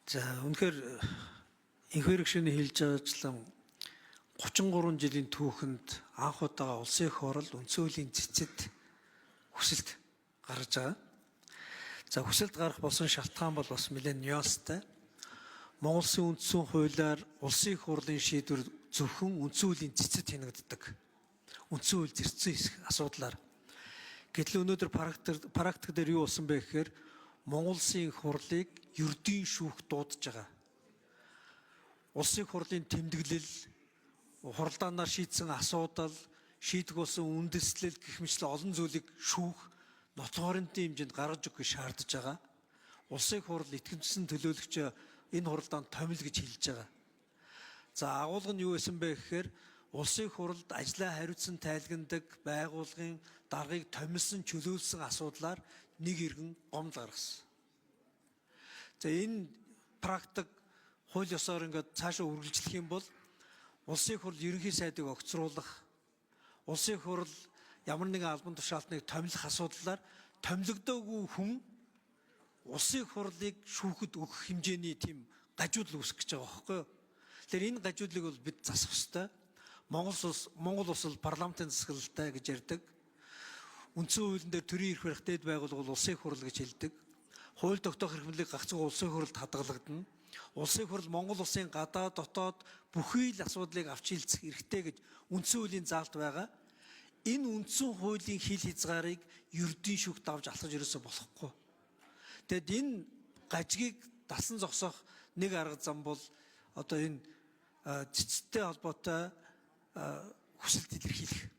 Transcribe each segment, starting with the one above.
За үнэхээр энх хэрэгшний хэлж байгаачлан 33 жилийн түүхэнд анх удаага улсын их хурл үндсэн хуулийн цэцэд хүсэлт гаргаж байгаа. За хүсэлт гарах болсон шалтгаан бол бас нэлээд нюанстай. Монгол Улсын үндсэн хуулиар улсын их хурлын шийдвэр зөвхөн үндсэн хуулийн цэцэд хянагддаг. Үндсэн хууль зэрэгцсэн хэсэг асуудлаар. Гэтэл өнөөдөр практик дээр юу болсон бэ гэхээр Монгол Улсын их хурлыг ердийн шүүх дуудаж байгаа. Улсын их хурлын тэмдэглэл, хуралдаанаар шийдсэн асуудал, шийдэх болсон үндэслэл гэх мэтлэн олон зүйлийг шүүх ноцгоорынтын хэмжээнд гаргаж өгөх шаардж байгаа. Улсын их хурл итгэмжсэн төлөөлөгч энэ хуралдаанд томил гэж хэлж байгаа. За агуулга нь юу байсан бэ гэхээр улсын их хурлд ажлаа хариуцсан тайлгнадаг байгууллагын даргыг томилсон чөлөөлсөн асуудлаар нэг иргэн гомдол гаргасан. За энэ практик хууль ёсоор ингээд цаашаа үргэлжлэх юм бол улсын их хурл ерөнхий сайдыг огцруулах, улсын их хурл ямар нэгэн албан тушаалтныг томилох асуудлаар томилогдоогүй хүн улсын их хурлыг шүүхэд өгөх хэмжээний тийм гажуудал үүсгэж байгаа байхгүй юу? Тэгэхээр энэ гажуудлыг бол бид засах ёстой. Монгол улс бол парламентын засаглалтай гэж ярьдаг. Үндсэн хуулийн дээр төрийн эрх барих дэд байгууллага бол улсын их хурл гэж хэлдэг. Хууль тогтоох эрхмэлийг гагцхүү улсын их хурлд хадгалагдана. Улсын их хурл Монгол улсын гадаад дотоод бүхий л асуудлыг авч хэлцэх эрхтэй гэж үндсэн хуулийн заалт байгаа. Энэ үндсэн хуулийн хил хязгаарыг ердийн шүүхт авч алхаж ерөөсө болохгүй. Тэгэд энэ гажгийг дасан зогсоох нэг арга зам бол одоо энэ цэцтэй холбоотой хүсэлт илэрхийлэх.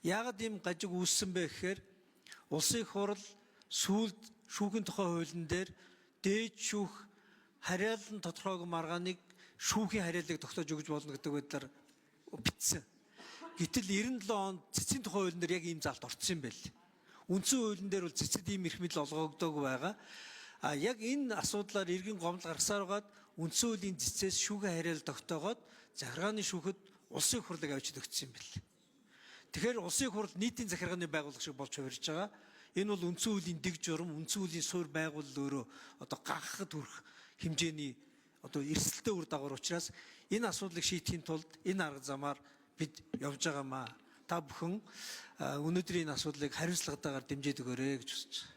Яагаад ийм гажиг үүссэн бэ гэхээр улсын их хурл сүүлд шүүхийн тухай хуулийн дээр дээд шүүх хариалан тодорхойгүй маргааныг шүүхийн хариаллыг тогтоож өгж болно гэдэг байдлаар бичсэн. Гэтэл 97 онд цэцгийн тухай хуулийн дээр яг ийм заалт орцсон юм байл. Үндсэн хуулийн дээр бол цэцэд ийм эрх мэдэл олгогдоогүй байгаа. Яг энэ асуудлаар иргэн гомдол гаргасаар байгаад үндсэн хуулийн цэцээс шүүхийн хариалал тогтоогоод захиргааны шүүхэд улсын их хурлыг авчид өгсөн юм байл. Тэгэхээр улсын их хурл нийтийн захиргааны байгууллага шиг болж хувирж байгаа. Энэ бол үндсэн хуулийн дэг журам, үндсэн хуулийн суурь байгууллага өөрөө одоо гагахад хүрэх хэмжээний одоо эрсдэлтэй үр дагавар учраас энэ асуудлыг шийдэхийн тулд энэ арга замаар бид явж байгаамаа. Та бүхэн өнөөдрийн энэ асуудлыг хариуцлагатайгаар дэмжиж өгөөрэй гэж хүсэж байна.